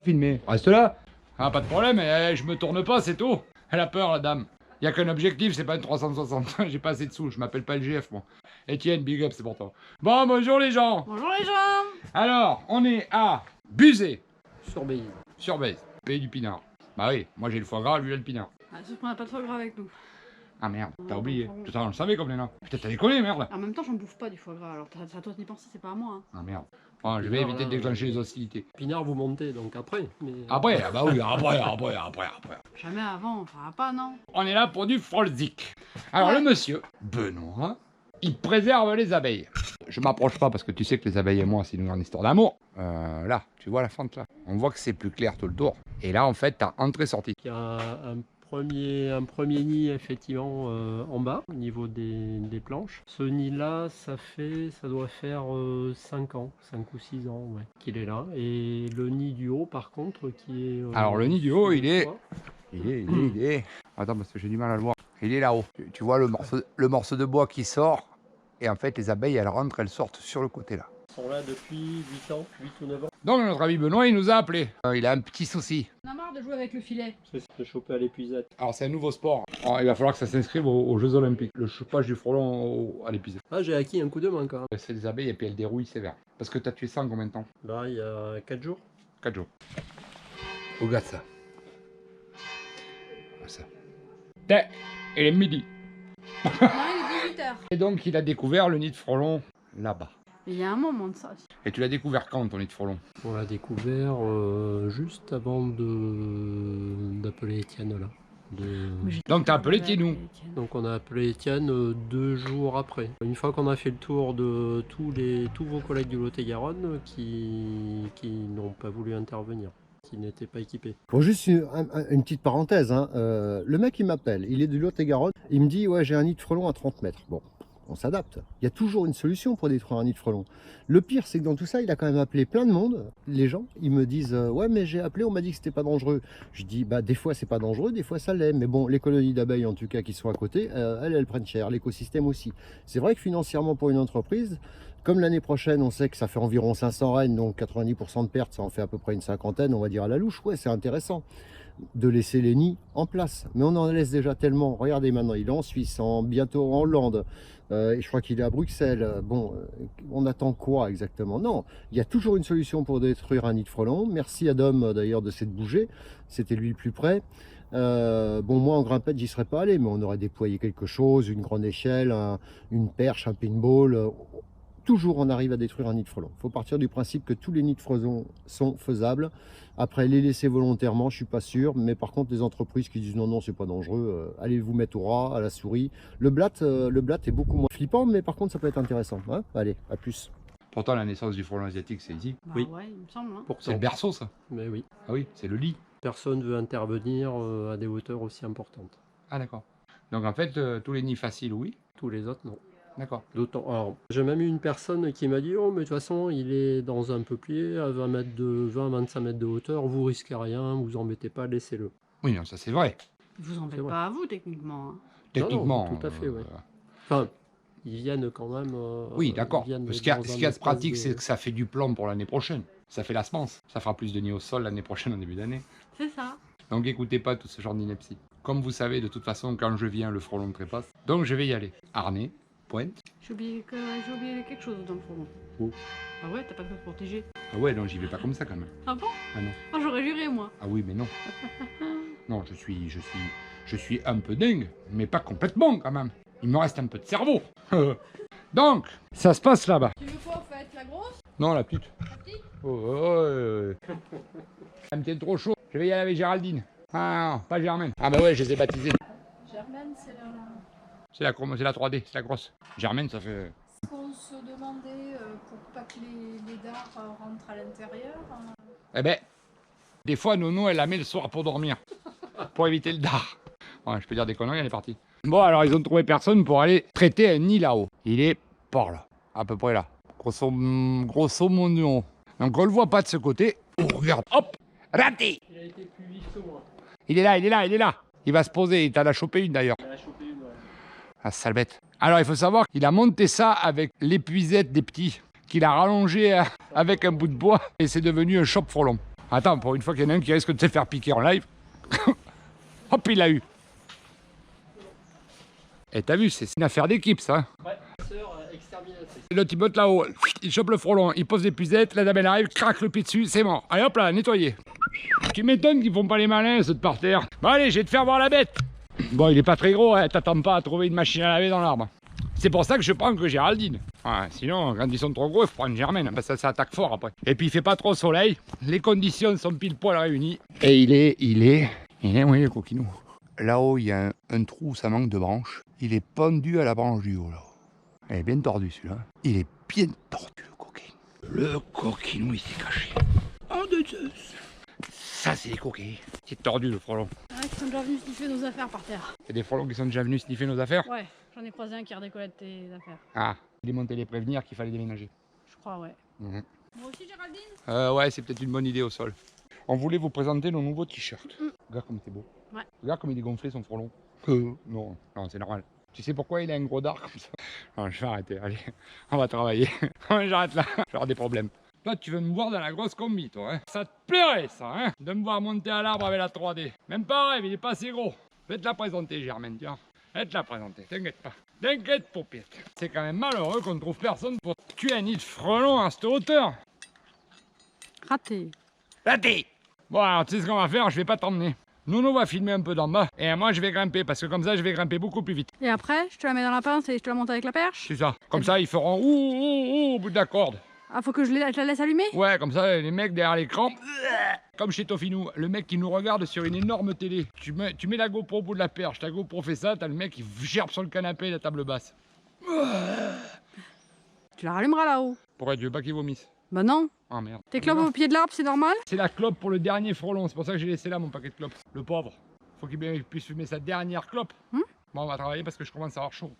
Filmé. Reste là. Ah, pas de problème, je me tourne pas, c'est tout. Elle a peur, la dame. Il y a qu'un objectif, c'est pas une 360. J'ai pas assez de sous, je m'appelle pas le GF, moi. Etienne, big up, c'est pour toi. Bon, bonjour les gens. Bonjour les gens. Alors, on est à Buzet. Surveille. Sur Bèze, pays du pinard. Bah oui, moi j'ai le foie gras, lui il a le pinard. Ah, sauf qu'on n'a pas de foie gras avec nous. Ah merde, t'as oublié. Tout ça, on le savait comme les nains. Putain, t'as déconné, merde. En même temps, j'en bouffe pas du foie gras, alors c'est à toi d'y penser, c'est pas à moi. Hein. Ah merde. Bon, je vais éviter de déclencher les hostilités. Pinard, vous montez, donc après. Mais... Après, ah bah oui, après. Jamais avant, ça va pas, non? On est là pour du frolzik. Alors Ouais. le monsieur, Benoît, il préserve les abeilles. Je m'approche pas parce que tu sais que les abeilles et moi, c'est une grande histoire d'amour. Là, tu vois la fente là. On voit que c'est plus clair tout le tour. Et là, en fait, t'as entrée-sortie. Il y a un premier nid, effectivement, en bas, au niveau des planches. Ce nid-là, ça doit faire 5 ans, 5 ou 6 ans, ouais, qu'il est là. Et le nid du haut, par contre, qui est... Alors, le nid du haut, il est... quoi. Il est... Attends, parce que j'ai du mal à le voir. Il est là-haut. Tu vois le morceau de bois qui sort. Et en fait, les abeilles, elles rentrent, elles sortent sur le côté là. Ils sont là depuis 8 ans, 8 ou 9 ans. Donc, notre ami Benoît, il nous a appelé. Il a un petit souci. On a marre de jouer avec le filet. C'est de choper à l'épuisette. Alors, c'est un nouveau sport. Alors, il va falloir que ça s'inscrive aux Jeux Olympiques. Le chopage du frelon à l'épuisette. Ah, j'ai acquis un coup de main quand même. C'est des abeilles et puis elles dérouillent sévère. Parce que t'as tué ça en combien de temps? Là, il y a 4 jours. 4 jours. Regarde ça. Ça. Tiens, il est midi. Non, il est 18h. Et donc, il a découvert le nid de frelon là-bas. Il y a un moment de ça aussi. Et tu l'as découvert quand, ton nid de frelon? On l'a découvert juste avant d'appeler Étienne là. Donc, t'as appelé Tienou. Donc on a appelé Étienne 2 jours après. Une fois qu'on a fait le tour de tous vos collègues du Lot-et-Garonne qui n'ont pas voulu intervenir, qui n'étaient pas équipés. Bon, juste une petite parenthèse, hein. Le mec il m'appelle, il est du Lot-et-Garonne, il me dit ouais j'ai un nid de frelon à 30 mètres. Bon, on s'adapte. Il y a toujours une solution pour détruire un nid de frelon. Le pire c'est que dans tout ça il a quand même appelé plein de monde. Les gens ils me disent ouais mais j'ai appelé, on m'a dit que c'était pas dangereux. Je dis bah des fois c'est pas dangereux, des fois ça l'est. Mais bon les colonies d'abeilles en tout cas qui sont à côté, elles prennent cher, l'écosystème aussi. C'est vrai que financièrement pour une entreprise, comme l'année prochaine, on sait que ça fait environ 500 reines, donc 90% de pertes, ça en fait à peu près une cinquantaine, on va dire à la louche. Ouais, c'est intéressant de laisser les nids en place. Mais on en laisse déjà tellement. Regardez maintenant, il est en Suisse, bientôt en Hollande, et je crois qu'il est à Bruxelles. Bon, on attend quoi exactement? Non, il y a toujours une solution pour détruire un nid de frelon. Merci à Dom d'ailleurs de s'être bougé, c'était lui le plus près. Bon, moi en grimpette j'y serais pas allé, mais on aurait déployé quelque chose, une grande échelle, une perche, un pinball. Toujours on arrive à détruire un nid de frelon. Il faut partir du principe que tous les nids de frelon sont faisables. Après les laisser volontairement, je suis pas sûr, mais par contre les entreprises qui disent non non c'est pas dangereux, allez vous mettre au rat, à la souris. Le blatt est beaucoup moins flippant, mais par contre ça peut être intéressant. Hein, allez, à plus. Pourtant, la naissance du frelon asiatique, c'est ici. Bah Oui. ouais, il me semble. Hein. C'est le berceau, ça. Mais oui, Ah oui, c'est le lit. personne ne veut intervenir à des hauteurs aussi importantes. Ah d'accord. Donc en fait, tous les nids faciles, oui. Tous les autres, non. D'accord. D'autant. Alors, j'ai même eu une personne qui m'a dit oh mais de toute façon il est dans un peuplier à 20-25 mètres de hauteur, vous risquez rien, vous embêtez pas, laissez-le. Oui, non, ça c'est vrai. Ils vous embêtent C'est vrai. pas à vous, techniquement. Hein. Techniquement. tout à fait, ouais. Enfin, ils viennent quand même. Oui, d'accord. ils viennent Ce qu'il y a dans ce un qu'il y a de espace pratique, c'est que ça fait du plomb pour l'année prochaine. Ça fait la semence. Ça fera plus de nids au sol l'année prochaine, en début d'année. C'est ça. Donc écoutez pas tout ce genre d'ineptie. Comme vous savez, de toute façon, quand je viens, le frelon trépasse. Donc je vais y aller. Harnais, pointe. J'ai oublié quelque chose dans le frelon. Où? Ah ouais, t'as pas de quoi te protéger. Ah ouais, non, j'y vais pas comme ça quand même. Ah bon? Ah non. Ah, j'aurais juré, moi. Ah oui, mais non. Non, je suis un peu dingue, mais pas complètement quand même. Il me reste un peu de cerveau. Donc, ça se passe là-bas. Tu veux quoi, en fait? La grosse? Non, la petite. La petite? Ça me tient trop chaud. Je vais y aller avec Géraldine. Ah non, pas Germaine. Ah bah ouais, je les ai baptisés. Germaine, c'est C'est la 3D, c'est la grosse. Germaine, ça fait... ce qu'on se demandait pour pas que les dards rentrent à l'intérieur. Eh ben, des fois, Nono, elle la met le soir pour dormir. Pour éviter le dard. Ouais, je peux dire des conneries, elle est partie. Bon, alors, ils ont trouvé personne pour aller traiter un nid là-haut. Il est par là, à peu près là. Grosso modo. Donc, on le voit pas de ce côté. Oh, regarde, hop, raté. Il a été plus vif que moi. Il est là. Il va se poser, il t'en a chopé une d'ailleurs. Il a chopé une. Ouais. Ah, sale bête. Alors, il faut savoir qu'il a monté ça avec l'épuisette des petits, qu'il a rallongé avec un bout de bois, et c'est devenu un chope frelon. Attends, pour une fois qu'il y en a un qui risque de se faire piquer en live. Hop, il l'a eu. Et t'as vu, c'est une affaire d'équipe, ça. Ouais, sœur exterminatrice. L'autre, il botte là-haut, il chope le frelon, il pose des puzettes, la dame, elle arrive, craque le pied dessus, c'est mort. Allez, hop là, nettoyé. Tu m'étonnes qu'ils font pas les malins, ceux de par terre. Bon, allez, je vais te faire voir la bête. Bon, il est pas très gros, hein, t'attends pas à trouver une machine à laver dans l'arbre. C'est pour ça que je prends que Géraldine. Ouais, sinon, quand ils sont trop gros, il faut prendre Germaine, parce que ça attaque fort après. Et puis, il fait pas trop soleil, les conditions sont pile poil réunies. Et il est, oui, le coquinou. Là-haut, il y a un trou où ça manque de branches. Il est pendu à la branche du haut, là-haut. Elle est bien tordue, celui-là. Il est bien tordu, le coquin. Le coquinou, il s'est caché. Oh de Zeus. Ça, c'est des coquins. C'est tordu, le frelon. Ah, ils sont déjà venus sniffer nos affaires par terre. Il y a des frelons qui sont déjà venus sniffer nos affaires. Ouais, j'en ai croisé un qui redécollait tes affaires. Ah, démonter les prévenir qu'il fallait déménager. Je crois, ouais. Mhm. Moi aussi, Géraldine? Ouais, c'est peut-être une bonne idée au sol. On voulait vous présenter nos nouveaux t-shirts. Regarde comme c'est beau. Ouais. Regarde comme il est gonflé son frelon. Non, c'est normal. Tu sais pourquoi il a un gros dard comme ça? Non, je vais arrêter, allez, on va travailler. J'arrête là, je vais avoir des problèmes. Toi, tu veux me voir dans la grosse combi, toi, hein? Ça te plairait, ça, hein? De me voir monter à l'arbre avec la 3D. Même pas rêve, il est pas assez gros. Je vais te la présenter, Germaine, tiens. Je vais te la présenter, t'inquiète pas. T'inquiète, paupiette. C'est quand même malheureux qu'on ne trouve personne pour tuer un nid de frelon à cette hauteur. Raté. Raté! Bon, alors, tu sais ce qu'on va faire? Je vais pas t'emmener. Nounou va filmer un peu d'en bas. Et moi, je vais grimper, parce que comme ça, je vais grimper beaucoup plus vite. Et après, je te la mets dans la pince et je te la monte avec la perche? C'est ça. Comme ça, ils feront ouh au bout de la corde. Ah, faut que je la laisse allumer? Ouais, comme ça, les mecs derrière l'écran, comme chez Tofinou, le mec qui nous regarde sur une énorme télé. Tu mets la GoPro au bout de la perche, ta GoPro fait ça, t'as le mec qui gerbe sur le canapé et la table basse. Tu la rallumeras là-haut. Pourquoi tu veux pas qu'il vomisse? Bah non. Ah merde. Tes clopes au pied de l'arbre, c'est normal? C'est la clope pour le dernier frelon, c'est pour ça que j'ai laissé là mon paquet de clopes. Le pauvre. Faut qu'il puisse fumer sa dernière clope. Bon, on va travailler parce que je commence à avoir chaud.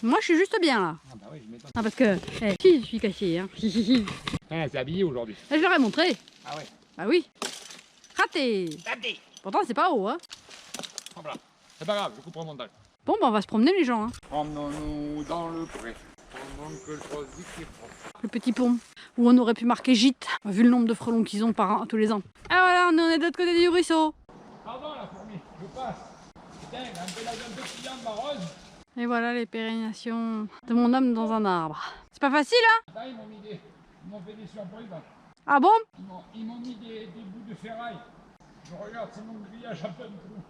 Moi, je suis juste bien là. Ah bah oui, je m'étonne. Ah, parce que, si, je suis caché, hein. Ah, c'est habillé aujourd'hui. Là, je leur ai montré. Ah ouais. Bah oui. Raté. Raté. Pourtant, c'est pas haut, hein. Hop là. C'est pas grave, je couperai au montage. Bon, bah, on va se promener, les gens, hein. Promenons-nous dans le pré. Pendant que je choisis qui prend. Le petit pont, où on aurait pu marquer gîte, vu le nombre de frelons qu'ils ont tous les ans. Ah voilà, on est de l'autre côté du ruisseau. Pardon la fourmi, je passe. Putain, un peu la gueule de client de ma rose. Et voilà les pérégrinations de mon âme dans un arbre. C'est pas facile, hein? Là, ils m'ont mis des... Ils m'ont fait des surprises. Ah bon? Ils m'ont mis des bouts de ferraille. Je regarde, c'est mon grillage à plein de trous.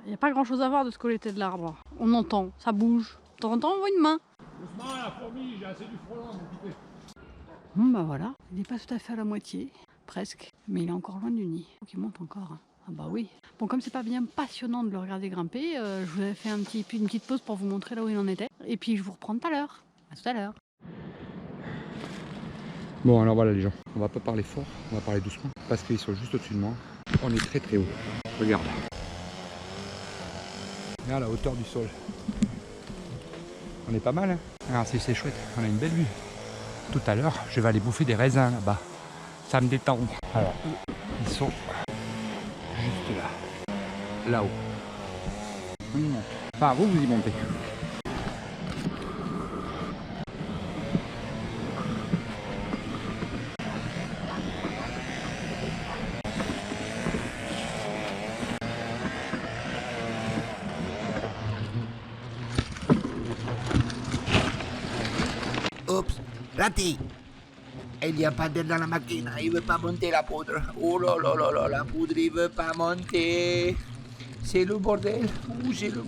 Il n'y a pas grand chose à voir de ce côté de l'arbre. On entend, ça bouge. De temps en temps, on voit une main. Doucement la fourmi, j'ai assez du frelon, m'occuper. Bon bah voilà, il n'est pas tout à fait à la moitié, presque. Mais il est encore loin du nid. Donc il monte encore. Hein. Ah bah oui. Bon, comme c'est pas bien passionnant de le regarder grimper, je vous avais fait une petite pause pour vous montrer là où il en était. Et puis je vous reprends tout à l'heure. À tout à l'heure. Bon alors voilà les gens, on va pas parler fort, on va parler doucement. Parce qu'ils sont juste au-dessus de moi. On est très très haut. Regarde. Regarde la hauteur du sol. On est pas mal hein. Alors c'est chouette, on a une belle vue. Tout à l'heure, je vais aller bouffer des raisins là-bas. Ça me détend. Alors, ils sont juste là. Là-haut. On y monte. Enfin, vous y montez. Oups, raté. Il n'y a pas d'air dans la machine, il veut pas monter la poudre. Oh là là là là, la poudre il veut pas monter. C'est le bordel. Ouh, c'est le...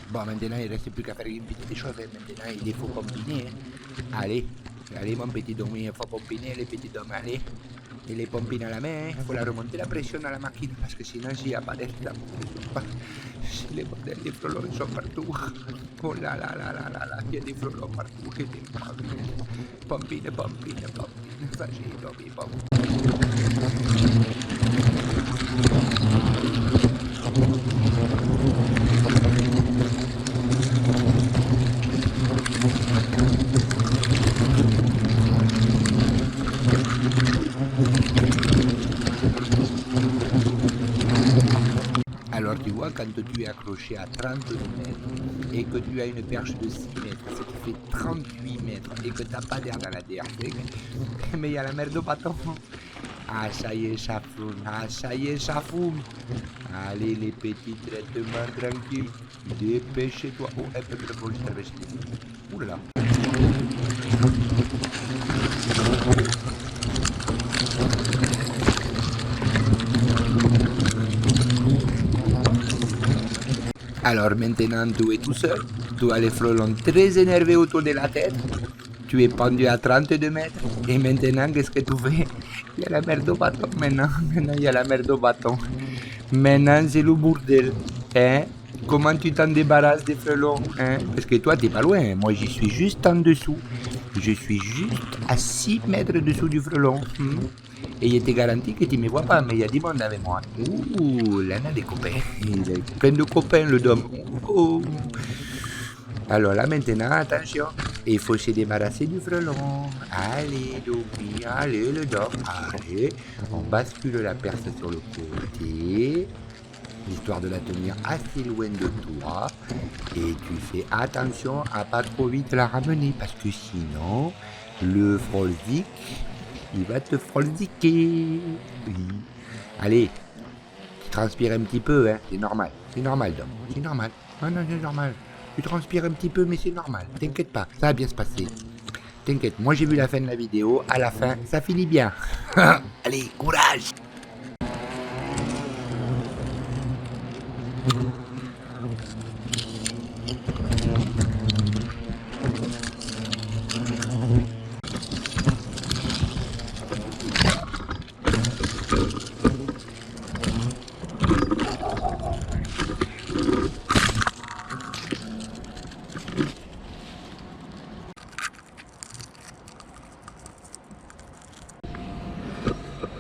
Bon, maintenant il ne reste plus qu'à faire une petite chose. Maintenant il faut pompiner. Allez, allez mon petit homme, il faut pompiner les petits hommes, allez. Il les pompine à la main, il faut la remonter la pression à la machine parce que sinon s'il n'y a pas d'air, c'est le bordel, les frelons sont partout. Oh là là là là là là, il y a des frelons partout. Pompine, pompine, pompine, vas-y, Toby, Alors tu vois, quand tu es accroché à 30 mètres et que tu as une perche de 6 mètres, ce qui fait 38 mètres et que t'as pas d'air dans la DRC, mais il y a la mer de bâton. Ah, ça y est, ça fume. Ah, ça y est, ça fume. Allez, les petits traitements tranquilles. Dépêchez-toi. Oh, un peu de police traversée. Ouh là là. Alors maintenant, tu es tout seul. Tu as les frelons très énervés autour de la tête. Tu es pendu à 32 mètres. Et maintenant, qu'est-ce que tu fais? Il y a la merde au bâton maintenant. Maintenant, il y a la merde au bâton. Maintenant, c'est le bordel. Hein? Comment tu t'en débarrasses des frelons? Hein? Parce que toi, t'es pas loin. Moi, j'y suis juste en dessous. Je suis juste à 6 mètres dessous du frelon. Et il était garanti que tu ne me vois pas, mais il y a du monde avec moi. Ouh, là, on a des copains. Il a plein de copains, le dôme. Oh. Alors là, maintenant, attention. Il faut se débarrasser du frelon. Allez, Domi, allez, le dôme. Allez, on bascule la perce sur le côté, histoire de la tenir assez loin de toi. Et tu fais attention à pas trop vite la ramener, parce que sinon, le frolzik, il va te frolziquer. Oui. Allez, tu transpires un petit peu, hein. C'est normal, Dom. C'est normal. Non, c'est normal. Tu transpires un petit peu, mais c'est normal. T'inquiète pas, ça va bien se passer. T'inquiète, moi j'ai vu la fin de la vidéo. À la fin, ça finit bien. Allez, courage!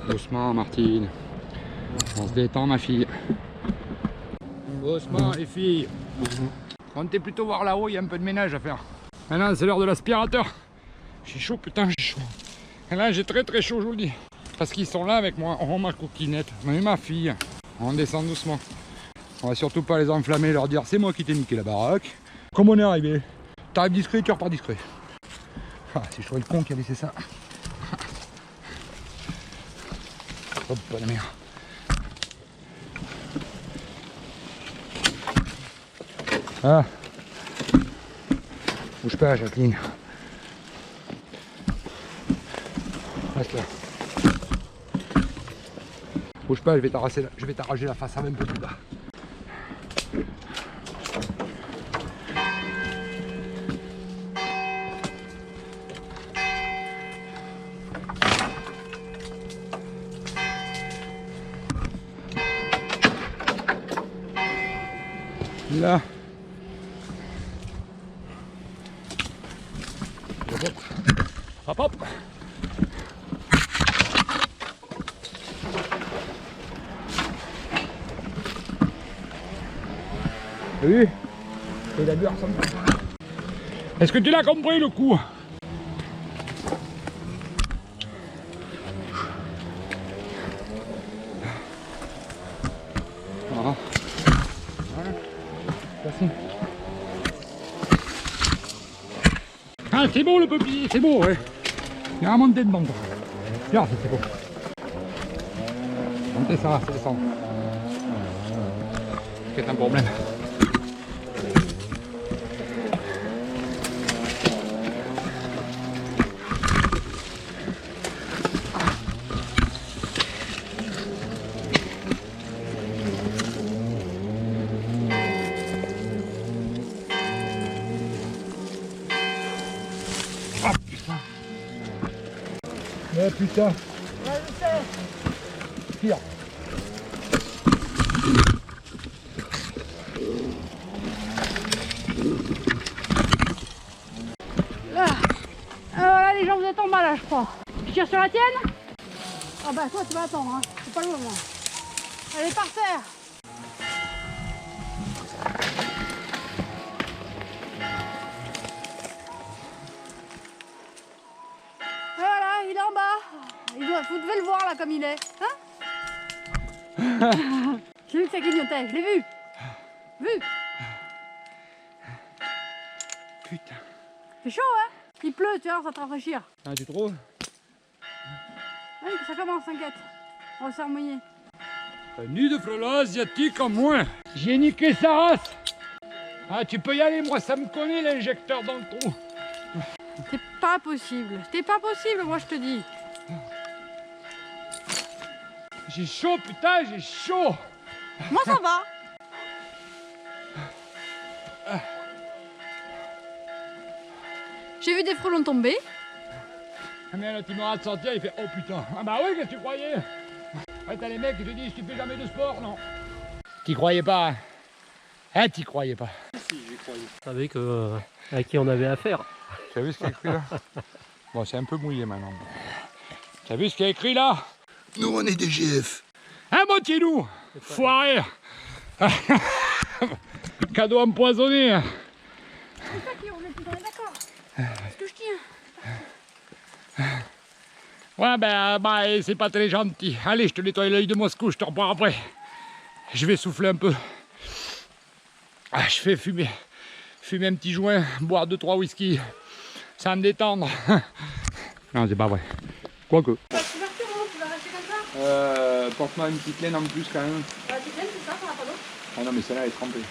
Doucement, Martine. On se détend, ma fille. Doucement, les filles. Comptez plutôt voir là-haut, il y a un peu de ménage à faire. Maintenant, c'est l'heure de l'aspirateur. J'ai chaud, putain, j'ai chaud. Et là, j'ai très chaud, je vous le dis. Parce qu'ils sont là avec moi. Oh, ma coquinette. Mais ma fille. On descend doucement. On va surtout pas les enflammer, leur dire c'est moi qui t'ai niqué la baraque. Comme on est arrivé. T'arrives discret, tu repars discret. Ah, si je trouvais le con qui a laissé ça. Hop, la merde. Ah. Bouge pas, Jacqueline. Reste là. Bouge pas, je vais t'arracher la face un peu plus bas. Là. Hop hop. T'as vu? Il a bu ressemble. Est-ce que tu l'as compris le coup? Voilà. Ah, c'est beau le peuplier, c'est beau, ouais. Il y a un monté dedans. Regarde, c'est beau. Montez ça, c'est descendre. C'est un problème. Oh putain. Ouais, je sais. Tire. Là. Alors là, les gens, vous êtes en bas là, je crois. Je tire sur la tienne? Ah bah toi, tu vas attendre, hein. C'est pas le moment. Allez, par terre. Voilà, il est en bas. Vous devez le voir là comme il est. Hein? J'ai vu que ça clignotait, je l'ai vu. Vu. Putain. fait chaud, hein? Il pleut, tu vois, ça va te rafraîchir. Ah, tu trouves? Allez, ça commence, t'inquiète. On va se faire mouiller. Un nid de frelons asiatique en moins. J'ai niqué sa race. Ah, tu peux y aller, moi ça me connaît l'injecteur dans le trou. C'est pas possible. C'est pas possible, moi je te dis. J'ai chaud, putain, j'ai chaud. Moi ça va. J'ai vu des frelons tomber. Ah, mais l'autre il m'aura de sortir, il fait oh putain. Ah bah oui, qu'est-ce que tu croyais? Ouais, t'as les mecs qui te disent tu fais jamais de sport, non? T'y croyais pas, hein? Hein, t'y croyais pas. Si, j'y croyais. Je savais à qui on avait affaire. T'as vu ce qu'il y a écrit là? Bon, c'est un peu mouillé maintenant. T'as vu ce qu'il y a écrit là? Nous, on est des GF. Hein, mon petit loup? Foiré. Cadeau empoisonné. C'est ça qui on est d'accord. Parce que je tiens. Ouais, bah, c'est pas très gentil. Allez, je te nettoie l'œil de Moscou, je te reprends après. Je vais souffler un peu. Ah, je fais fumer un petit joint, boire 2-3 whisky, ça me détendre. Non, c'est pas vrai. Quoique. Pas de couverture, non? Tu vas rester comme ça? Porte-moi une petite laine en plus quand même. La petite laine, c'est ça, ça n'a pas d'eau? Ah non, mais celle-là elle est trempée. Ça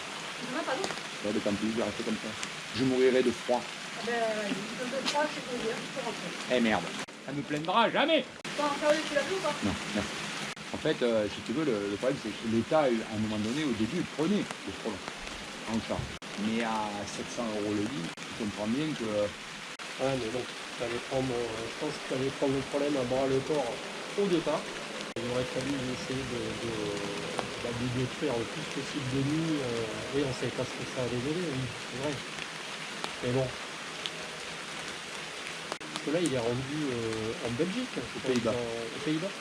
n'a pas d'eau? Ouais, mais tant pis, je vais rester comme ça. Je mourirai de froid. Ah ben, un peu de froid, c'est plaisir, tu peux rentrer. Eh merde. Ça me plaindra jamais. T'as un sérieux, tu l'as vu ou pas? Non, merci. En fait, si tu veux, le problème c'est que l'État, à un moment donné, au début, il prenait le frelon en charge. Mais à 700 € le lit, tu comprends bien que... Ouais, mais bon, je pense que tu allais prendre le problème à bras le corps au départ. Il aurait fallu essayer de détruire le plus possible de nids. Oui, on ne savait pas ce que ça allait donner, oui, c'est vrai. Mais bon. Parce que là, il est rendu en Belgique, Aux Pays-Bas. Aux Pays-Bas.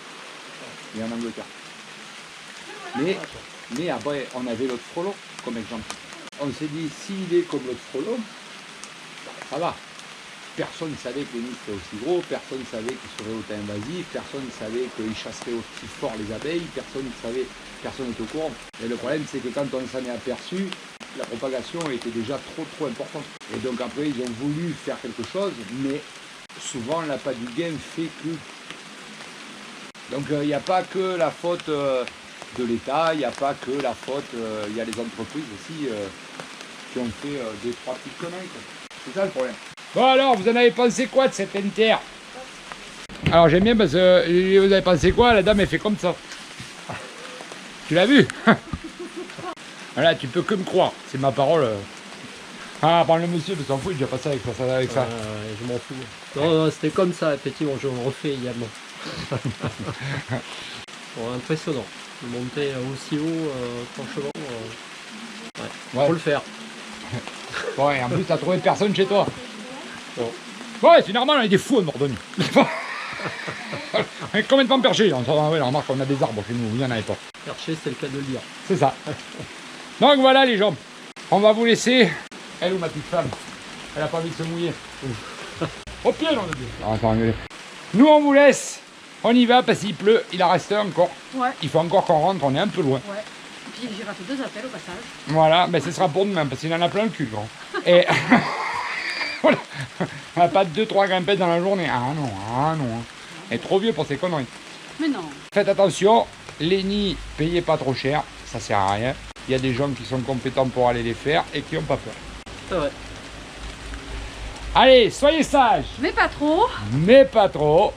Et en Angleterre. Mais après, on avait l'autre frelon comme exemple. On s'est dit, s'il est comme l'autre frelon, ça va. Personne ne savait que les nids seraient aussi gros, personne ne savait qu'ils seraient autant invasifs, personne ne savait qu'ils chasseraient aussi fort les abeilles, personne n'était au courant. Et le problème, c'est que quand on s'en est aperçu, la propagation était déjà trop importante. Et donc après, ils ont voulu faire quelque chose, mais souvent, l'appât du gain fait que... Donc il n'y a pas que la faute de l'État, il n'y a pas que la faute, il y a les entreprises aussi qui ont fait 2-3 petites conneries. C'est ça le problème. Bon alors, vous en avez pensé quoi de cette inter? Alors j'aime bien parce que vous avez pensé quoi? La dame elle fait comme ça. Tu l'as vu? Voilà, tu peux que me croire, c'est ma parole. Ah, prends le monsieur, mais s'en fout, il déjà passé avec ça. Je m'en fous. Non, c'était comme ça, effectivement, je le refais également. Bon, impressionnant. Monter aussi haut, franchement, Ouais. faut le faire. Bon, et en plus, t'as trouvé personne chez toi. Bon. Ouais, c'est normal, on est des fous en Dordogne. On est combien de temps perchés? Ouais, remarque, on a des arbres chez nous, vous n'en avez pas. Percher, c'est le cas de le dire. C'est ça. Donc voilà les gens, on va vous laisser. Elle ou ma petite femme? Elle a pas envie de se mouiller. Au pied, on a dit. Ah, attends, nous on vous laisse. On y va parce qu'il pleut, il en reste encore. Ouais. Il faut encore qu'on rentre, on est un peu loin. Ouais. Et puis j'ai raté 2 appels au passage. Voilà, mais ce sera pour demain parce qu'il en a plein le cul, grand. Et voilà. On n'a pas 2-3 grimpettes dans la journée. Ah non. Elle est trop vieux pour ces conneries. Mais non. Faites attention, les nids, payez pas trop cher, ça sert à rien. Il y a des gens qui sont compétents pour aller les faire et qui n'ont pas peur. C'est vrai. Allez, soyez sages, Mais pas trop. mais pas trop.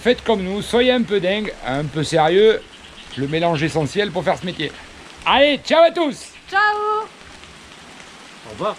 Faites comme nous, soyez un peu dingue, un peu sérieux. Le mélange essentiel pour faire ce métier. Allez, ciao à tous! Ciao. Au revoir.